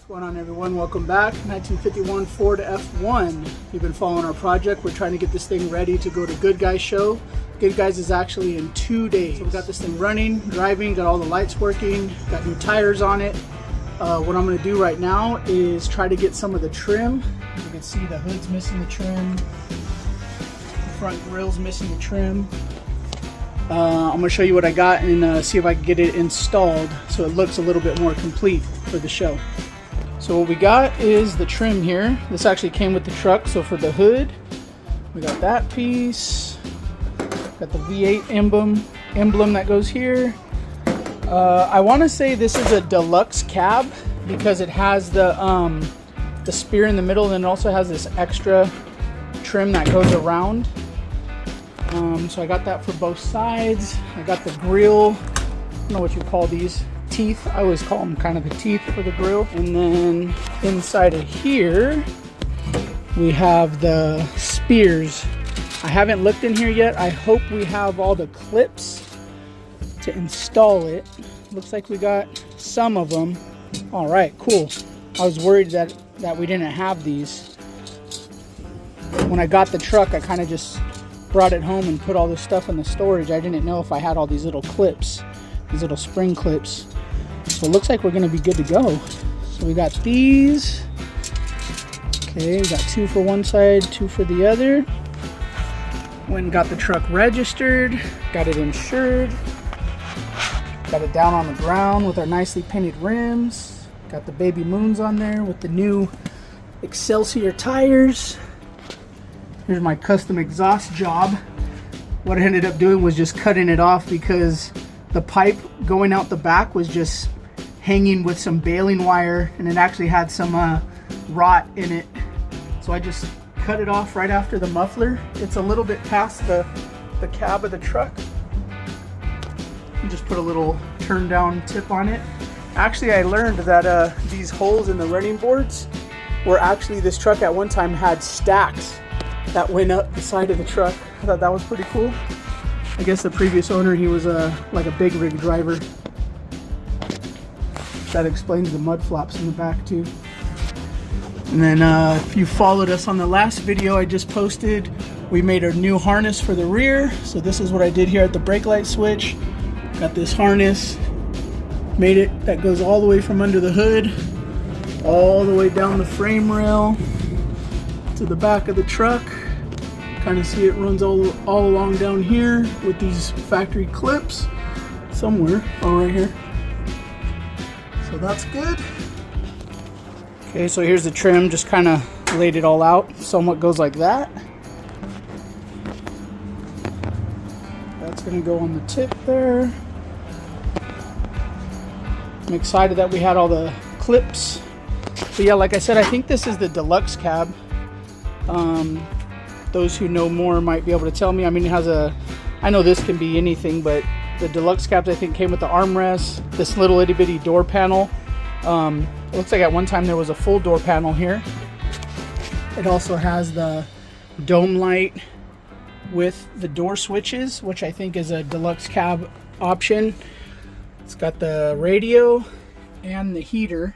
What's going on, everyone? Welcome back. 1951 Ford F-1. If you've been following our project, we're trying to get this thing ready to go to Goodguys show. Goodguys is actually in 2 days. So we got this thing running, driving, got all the lights working, got new tires on it. What I'm going to do right now is try to get some of the trim. You can see the hood's missing the trim, the front grill's missing the trim. I'm going to show you what I got and see if I can get it installed so it looks a little bit more complete for the show. So what we got is the trim here. This actually came with the truck. So for the hood, we got that piece. Got the V8 emblem that goes here. I want to say this is a deluxe cab because it has the spear in the middle, and it also has this extra trim that goes around. So I got that for both sides. I got the grill. I don't know what you call these. Teeth. I always call them kind of the teeth for the grill. And then inside of here, we have the spears. I haven't looked in here yet. I hope we have all the clips to install it. Looks like we got some of them. All right, cool. I was worried that we didn't have these. When I got the truck, I kind of just brought it home and put all this stuff in the storage. I didn't know if I had all these little clips, these little spring clips. So it looks like we're gonna be good to go. So we got these. Okay, we got 2 for one side, 2 for the other. Went and got the truck registered, got it insured. Got it down on the ground with our nicely painted rims. Got the baby moons on there with the new Excelsior tires. Here's my custom exhaust job. What I ended up doing was just cutting it off because the pipe going out the back was just hanging with some baling wire, and it actually had some rot in it. So I just cut it off right after the muffler. It's a little bit past the cab of the truck. And just put a little turn down tip on it. Actually, I learned that these holes in the running boards were actually, this truck at one time had stacks that went up the side of the truck. I thought that was pretty cool. I guess the previous owner, he was like a big rig driver. That explains the mud flaps in the back too. And then if you followed us on the last video I just posted, we made a new harness for the rear. So this is what I did here at the brake light switch. Got this harness, made it that goes all the way from under the hood, all the way down the frame rail to the back of the truck. Kind of see it runs all along down here with these factory clips somewhere. Oh, right here. So that's good. Okay, so here's the trim. Just kind of laid it all out. Somewhat goes like that. That's going to go on the tip there. I'm excited that we had all the clips. But yeah, like I said, I think this is the deluxe cab. Those who know more might be able to tell me. I mean, it has I know this can be anything, but the deluxe cabs I think came with the armrest, this little itty bitty door panel. It looks like at one time there was a full door panel here. It also has the dome light with the door switches, which I think is a deluxe cab option. It's got the radio and the heater.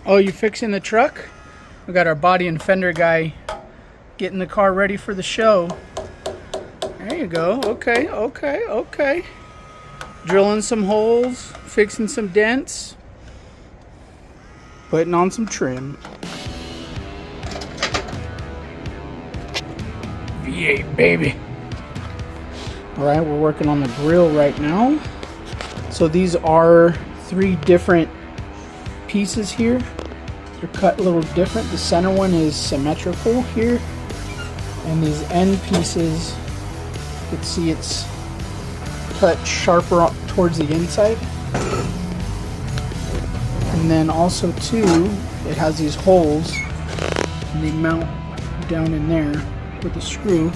Oh, you fixing the truck? We got our body and fender guy getting the car ready for the show. There you go. Okay, okay, okay. Drilling some holes, fixing some dents, putting on some trim. V8, baby. All right, we're working on the grill right now. So these are 3 different pieces here. They're cut a little different. The center one is symmetrical here, and these end pieces, you can see it's cut sharper towards the inside. And then also too, it has these holes, and they mount down in there with a screw.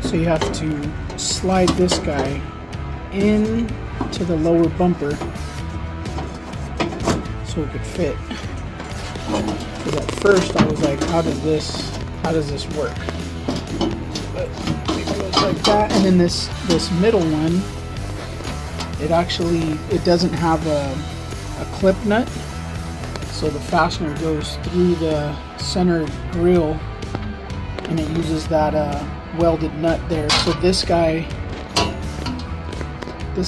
So you have to slide this guy in to the lower bumper so it could fit. Because at first I was like, how does this work? But it goes like that, and then this middle one it doesn't have a clip nut, so the fastener goes through the center grill and it uses that welded nut there. So this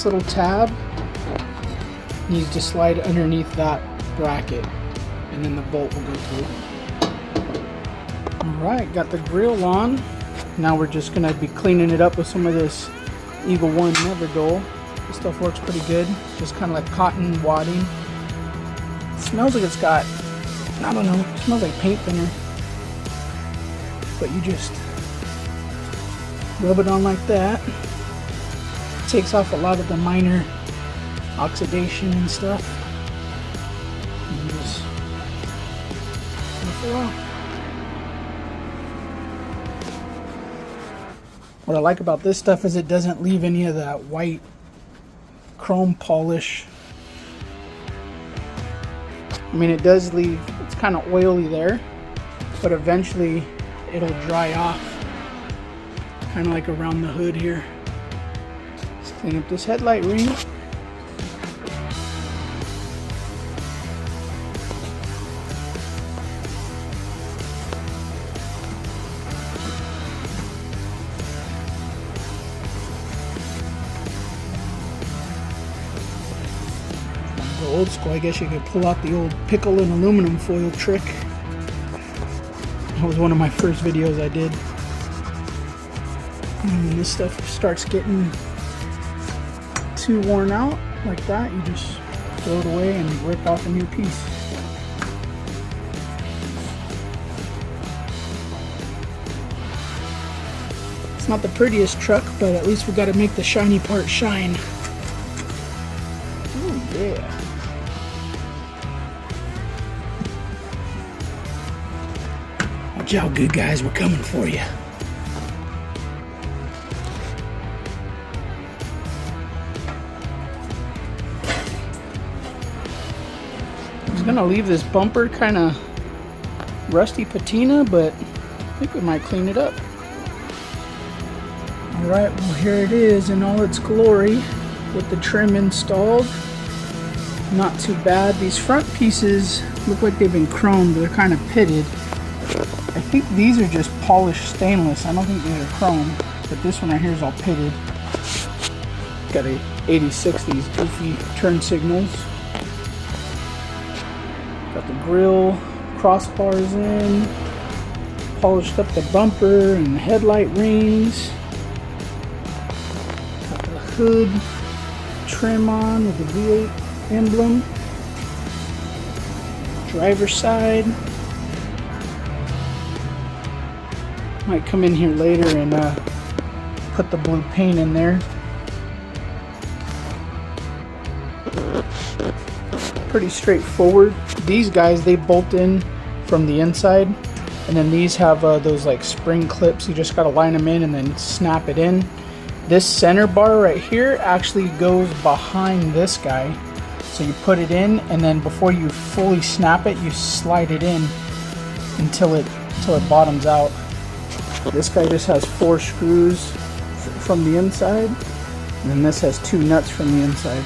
little tab needs to slide underneath that bracket and then the bolt will go through. Alright, got the grill on. Now we're just going to be cleaning it up with some of this Eagle 1 Never Dull. This stuff works pretty good. Just kind of like cotton wadding. It smells like it's got, I don't know, it smells like paint thinner. But you just rub it on like that. It takes off a lot of the minor oxidation and stuff. And you just lift it off. What I like about this stuff is it doesn't leave any of that white chrome polish. I mean, it does leave, it's kind of oily there, but eventually it'll dry off, kind of like around the hood here. Let's clean up this headlight ring. Old school, I guess you could pull out the old pickle and aluminum foil trick. That was one of my first videos I did. And when this stuff starts getting too worn out like that, you just throw it away and rip off a new piece. It's not the prettiest truck, but at least we got to make the shiny part shine. Oh yeah. Watch out, good guys, we're coming for you. I was gonna leave this bumper kind of rusty patina, but I think we might clean it up. Alright, well here it is in all its glory with the trim installed. Not too bad. These front pieces look like they've been chromed, they're kind of pitted. I think these are just polished stainless. I don't think these are chrome, but this one right here is all pitted. Got a 86, these goofy turn signals. Got the grill crossbars in. Polished up the bumper and the headlight rings. Got the hood trim on with the V8 emblem. Driver's side. Might come in here later and put the blue paint in there. Pretty straightforward. These guys, they bolt in from the inside, and then these have those like spring clips. You just gotta line them in and then snap it in. This center bar right here actually goes behind this guy. So you put it in, and then before you fully snap it, you slide it in until it bottoms out. This guy just has 4 screws from the inside, and then this has 2 nuts from the inside.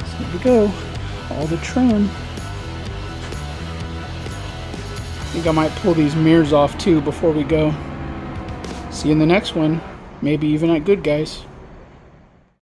So there we go, all the trim. I think I might pull these mirrors off too before we go. See you in the next one, maybe even at Goodguys.